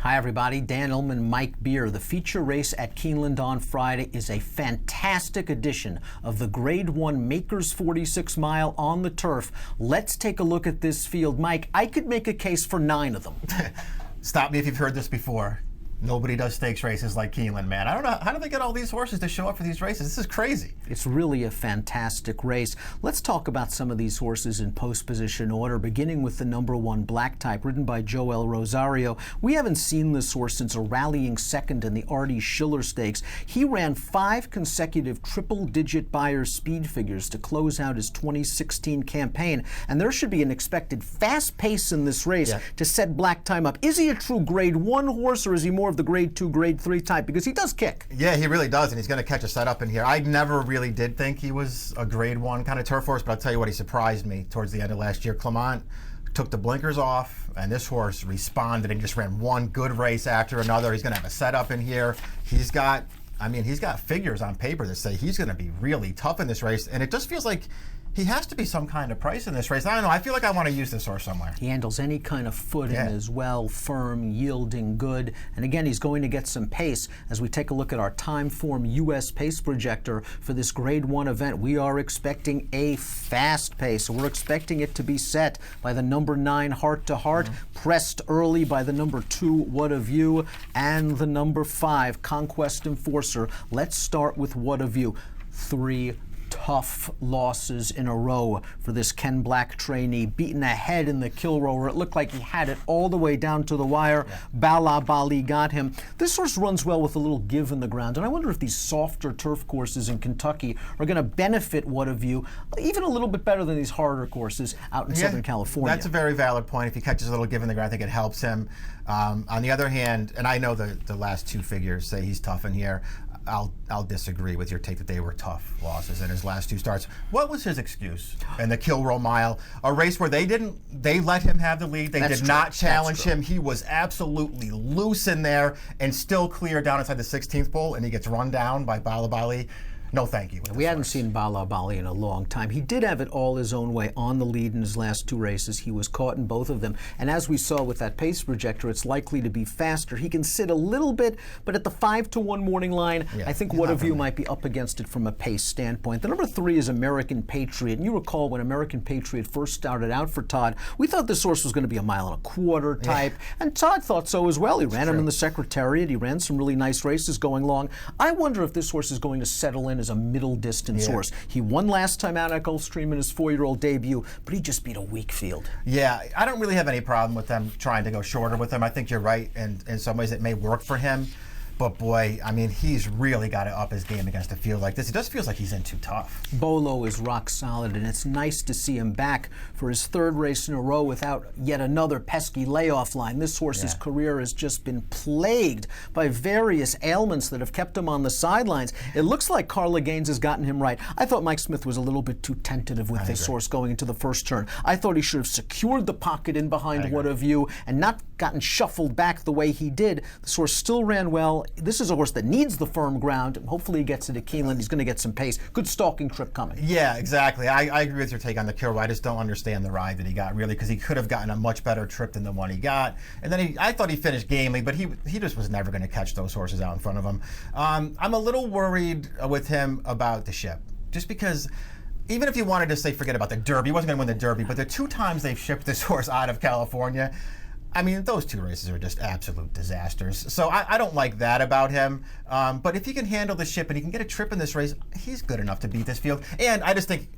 Hi everybody, Dan Illman, Mike Beer. The feature race at Keeneland on Friday is a fantastic edition of the Grade 1 Makers 46 Mile on the turf. Let's take a look at this field. Mike, I could make a case for 9 of them. Stop me if you've heard this before. Nobody does stakes races like Keeneland, man. I don't know, how do they get all these horses to show up for these races? This is crazy. It's really a fantastic race. Let's talk about some of these horses in post position order, beginning with the number 1 Black Type, ridden by Joel Rosario. We haven't seen this horse since a rallying second in the Artie Schiller Stakes. He ran 5 consecutive triple-digit Beyer speed figures to close out his 2016 campaign, and there should be an expected fast pace in this race to set Black Type up. Is he a true Grade 1 horse, or is he more of the Grade 2, Grade 3 type? Because he does kick. Yeah, he really does, and he's going to catch a setup in here. I never really did think he was a Grade 1 kind of turf horse, but I'll tell you what, he surprised me towards the end of last year. Clement took the blinkers off, and this horse responded and just ran one good race after another. He's going to have a setup in here. He's got figures on paper that say he's going to be really tough in this race, and it just feels like he has to be some kind of price in this race. I don't know. I feel like I want to use this horse somewhere. He handles any kind of footing as well, firm, yielding, good. And again, he's going to get some pace. As we take a look at our Timeform US pace projector for this Grade 1 event, we are expecting a fast pace. We're expecting it to be set by the number 9 Heart to Heart, pressed early by the number 2 What a View, and the number 5 Conquest Enforcer. Let's start with What a View. 3 tough losses in a row for this Ken Black trainee, beaten ahead in the Kilroe where it looked like he had it all the way down to the wire. Bala Bali got him. This horse runs well with a little give in the ground, and I wonder if these softer turf courses in Kentucky are going to benefit What a View even a little bit better than these harder courses out in Southern California. That's a very valid point. If he catches a little give in the ground, I think it helps him. On the other hand, and I know the last 2 figures say he's tough in here, I'll disagree with your take that they were tough losses in his last 2 starts. What was his excuse in the Kilroe Mile? A race where they let him have the lead. They did not challenge him. He was absolutely loose in there and still clear down inside the 16th pole, and he gets run down by Bala Bali. No, thank you. We hadn't seen Bala Bali in a long time. He did have it all his own way on the lead in his last 2 races. He was caught in both of them. And as we saw with that pace projector, it's likely to be faster. He can sit a little bit, but at the 5-to-1 morning line, I think What a View might be up against it from a pace standpoint. The number 3 is American Patriot. And you recall when American Patriot first started out for Todd, we thought this horse was going to be a 1.25 mile type. And Todd thought so as well. He ran him in the Secretariat. He ran some really nice races going long. I wonder if this horse is going to settle in as a middle distance horse. He won last time out at Gulfstream in his 4-year-old debut, but he just beat a weak field. Yeah, I don't really have any problem with them trying to go shorter with him. I think you're right, and in some ways it may work for him. But boy, I mean, he's really got to up his game against a field like this. It just feels like he's in too tough. Bolo is rock solid, and it's nice to see him back for his 3rd race in a row without yet another pesky layoff line. This horse's career has just been plagued by various ailments that have kept him on the sidelines. It looks like Carla Gaines has gotten him right. I thought Mike Smith was a little bit too tentative with this horse going into the first turn. I thought he should have secured the pocket in behind What a View and not gotten shuffled back the way he did. This horse still ran well. This is a horse that needs the firm ground. Hopefully he gets it at Keeneland. He's going to get some pace. Good stalking trip coming. Yeah, exactly. I agree with your take on the Kilroe. I just don't understand the ride that he got, really, because he could have gotten a much better trip than the one he got. And then I thought he finished gamely, but he just was never going to catch those horses out in front of him. I'm a little worried with him about the ship, just because even if you wanted to say forget about the Derby, he wasn't going to win the Derby, but the 2 times they've shipped this horse out of California, I mean, those 2 races are just absolute disasters. So I don't like that about him. But if he can handle the ship and he can get a trip in this race, he's good enough to beat this field. And I just think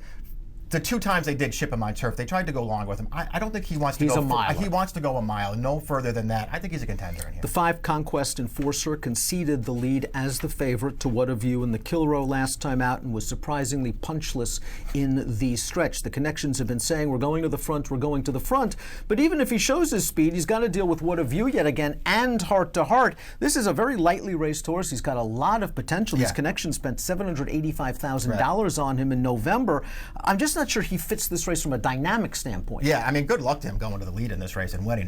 the 2 times they did ship him on turf, they tried to go long with him. I don't think he wants to go. He's a mile. He wants to go a mile, no further than that. I think he's a contender in here. The 5 Conquest Enforcer conceded the lead as the favorite to What a View in the Kilroe last time out and was surprisingly punchless in the stretch. The connections have been saying we're going to the front, we're going to the front. But even if he shows his speed, he's got to deal with What a View yet again and Heart to Heart. This is a very lightly raced horse. He's got a lot of potential. These connections spent $785,000 on him in November. I'm just not sure he fits this race from a dynamic standpoint. Yeah, I mean, good luck to him going to the lead in this race and winning.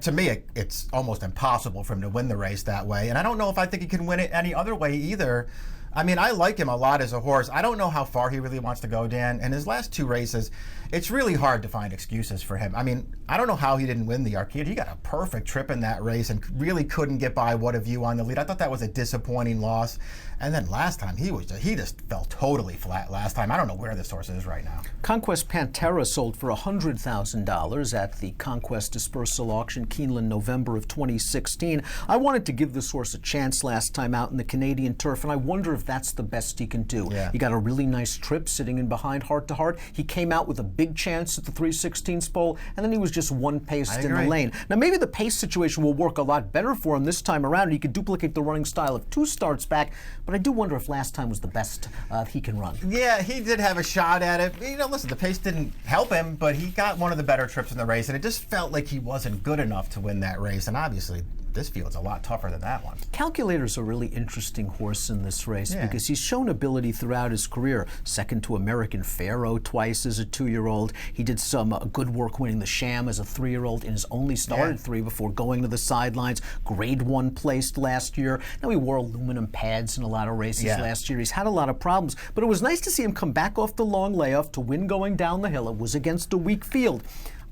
To me, it's almost impossible for him to win the race that way. And I don't know if I think he can win it any other way either. I mean, I like him a lot as a horse. I don't know how far he really wants to go, Dan. And his last 2 races, it's really hard to find excuses for him. I mean, I don't know how he didn't win the Arcade. He got a perfect trip in that race and really couldn't get by What a View on the lead. I thought that was a disappointing loss. And then last time, he just fell totally flat last time. I don't know where this horse is right now. Conquest Pantera sold for $100,000 at the Conquest Dispersal Auction, Keeneland, November of 2016. I wanted to give this horse a chance last time out in the Canadian turf, and I wonder if that's the best he can do. Yeah. He got a really nice trip sitting in behind Heart to Heart. He came out with a big chance at the 3/16 pole, and then he was just one paced in the lane. Now, maybe the pace situation will work a lot better for him this time around, and he could duplicate the running style of 2 starts back, but I do wonder if last time was the best he can run. Yeah, he did have a shot at it. You know, listen, the pace didn't help him, but he got one of the better trips in the race, and it just felt like he wasn't good enough to win that race, and obviously this field's a lot tougher than that one. Calculator's a really interesting horse in this race because he's shown ability throughout his career. Second to American Pharaoh twice as a 2-year-old. He did some good work winning the Sham as a 3-year-old in his only start at 3 before going to the sidelines. Grade 1 placed last year. Now he wore aluminum pads in a lot of races last year. He's had a lot of problems, but it was nice to see him come back off the long layoff to win going down the hill. It was against a weak field.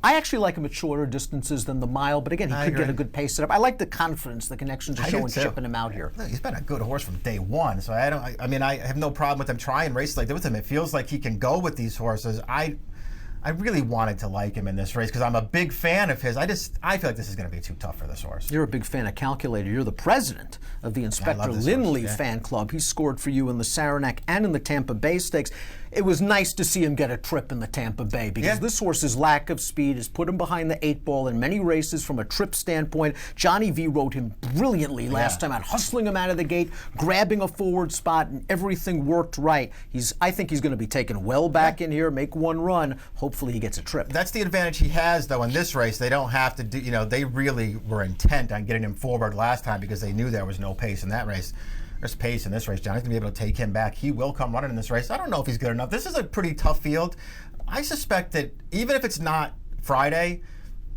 I actually like him at shorter distances than the mile, but again, he could get a good pace setup. I like the confidence the connections are showing shipping him out here. He's been a good horse from day one, so I mean, I have no problem with him trying races like that with him. It feels like he can go with these horses. I really wanted to like him in this race because I'm a big fan of his. I feel like this is going to be too tough for this horse. You're a big fan of Calculator. You're the president of the Inspector Lindley fan club. He scored for you in the Saranac and in the Tampa Bay Stakes. It was nice to see him get a trip in the Tampa Bay because this horse's lack of speed has put him behind the 8 ball in many races from a trip standpoint. Johnny V rode him brilliantly last time out, hustling him out of the gate, grabbing a forward spot, and everything worked right. I think he's going to be taken well back in here, make one run. Hopefully he gets a trip. That's the advantage he has, though, in this race. They don't have to do, you know, they really were intent on getting him forward last time because they knew there was no pace in that race. There's pace in this race. Johnny's going to be able to take him back. He will come running in this race. I don't know if he's good enough. This is a pretty tough field. I suspect that even if it's not Friday,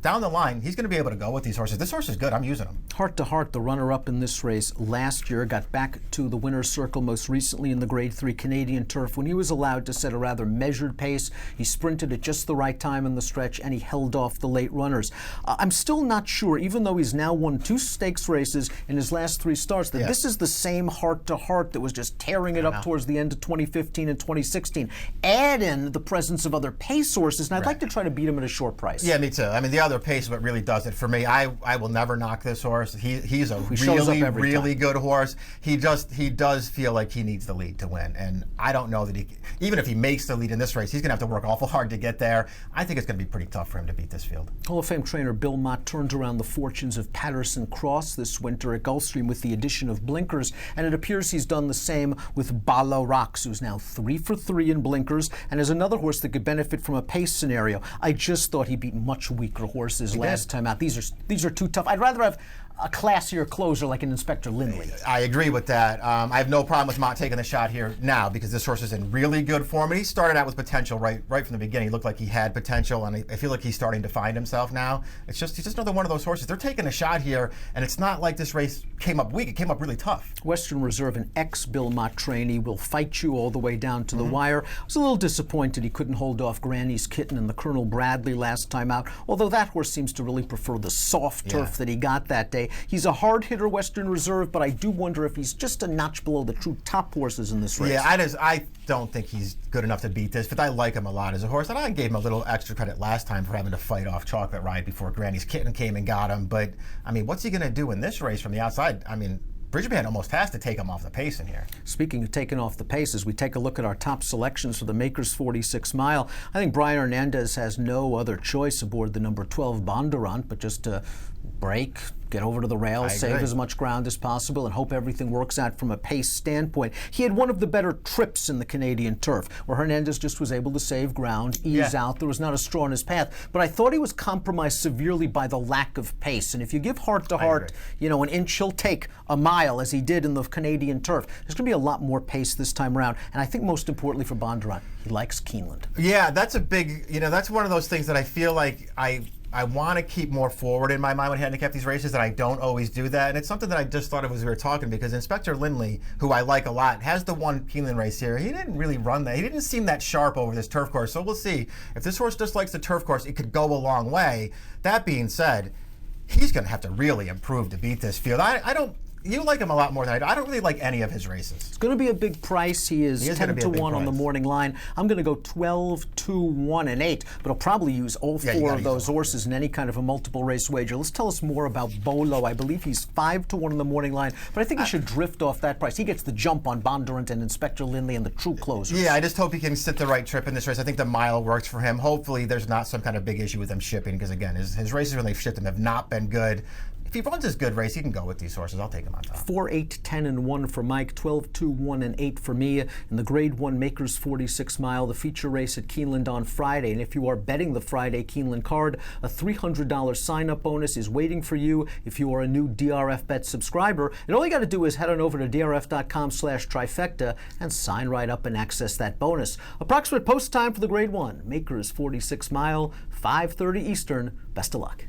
down the line, he's going to be able to go with these horses. This horse is good. I'm using him. Heart to Heart, the runner-up in this race last year, got back to the winner's circle most recently in the Grade 3 Canadian turf when he was allowed to set a rather measured pace. He sprinted at just the right time in the stretch, and he held off the late runners. I'm still not sure, even though he's now won 2 stakes races in his last 3 starts, that this is the same Heart to Heart that was just tearing it up towards the end of 2015 and 2016. Add in the presence of other pace horses, and I'd like to try to beat him at a short price. Yeah, me too. I mean, the other pace is what really does it for me. I will never knock this horse. He's a really good horse. He does feel like he needs the lead to win, and I don't know that even if he makes the lead in this race, he's going to have to work awful hard to get there. I think it's going to be pretty tough for him to beat this field. Hall of Fame trainer Bill Mott turned around the fortunes of Patterson Cross this winter at Gulfstream with the addition of blinkers, and it appears he's done the same with Bala Rocks, who's now 3 for 3 in blinkers, and is another horse that could benefit from a pace scenario. I just thought he beat much weaker horses last time out. These are too tough. I'd rather have a classier closer like an Inspector Lindley. I agree with that. I have no problem with Mott taking the shot here now because this horse is in really good form. And he started out with potential right from the beginning. He looked like he had potential, and I feel like he's starting to find himself now. He's just another one of those horses. They're taking a shot here, and it's not like this race came up weak. It came up really tough. Western Reserve, an ex-Bill Mott trainee, will fight you all the way down to the wire. I was a little disappointed he couldn't hold off Granny's Kitten and the Colonel Bradley last time out, although that horse seems to really prefer the soft turf that he got that day. He's a hard hitter, Western Reserve, but I do wonder if he's just a notch below the true top horses in this race. Yeah, I don't think he's good enough to beat this, but I like him a lot as a horse, and I gave him a little extra credit last time for having to fight off Chocolate Ride before Granny's Kitten came and got him. But I mean, what's he going to do in this race from the outside? I mean, Bridgman almost has to take him off the pace in here. Speaking of taking off the pace, as we take a look at our top selections for the Makers 46 mile, I think Brian Hernandez has no other choice aboard the number 12 Bondurant, but just to break, get over to the rails, save as much ground as possible, and hope everything works out from a pace standpoint. He had one of the better trips in the Canadian turf, where Hernandez just was able to save ground, ease out. There was not a straw in his path. But I thought he was compromised severely by the lack of pace. And if you give Heart to Heart, an inch he'll take a mile, as he did in the Canadian turf, there's going to be a lot more pace this time around. And I think most importantly for Bondurant, he likes Keeneland. Yeah, that's a big, that's one of those things that I feel like I want to keep more forward in my mind when I handicap these races, and I don't always do that. And it's something that I just thought of as we were talking, because Inspector Lindley, who I like a lot, has the one Keeneland race here. He didn't really run that. He didn't seem that sharp over this turf course. So we'll see. If this horse just likes the turf course, it could go a long way. That being said, he's going to have to really improve to beat this field. I don't. You like him a lot more than I do. I don't really like any of his races. It's going to be a big price. He is 10 to 1 on the morning line. I'm going to go 12, 2, 1, and 8, but I'll probably use all four of those horses in any kind of a multiple race wager. Let's tell us more about Bolo. I believe he's 5 to 1 on the morning line, but I think he should drift off that price. He gets the jump on Bondurant and Inspector Lindley and the true closers. Yeah, I just hope he can sit the right trip in this race. I think the mile works for him. Hopefully there's not some kind of big issue with him shipping, because again, his races when they've shipped him have not been good. If he runs his good race, he can go with these horses. I'll take him on top. 4, 8, 10, and 1 for Mike, 12, 2, 1, and 8 for me. In the Grade 1 Makers 46 Mile, the feature race at Keeneland on Friday. And if you are betting the Friday Keeneland card, a $300 sign-up bonus is waiting for you if you are a new DRF Bet subscriber. And all you got to do is head on over to drf.com/trifecta and sign right up and access that bonus. Approximate post time for the Grade 1 Makers 46 Mile, 5:30 Eastern. Best of luck.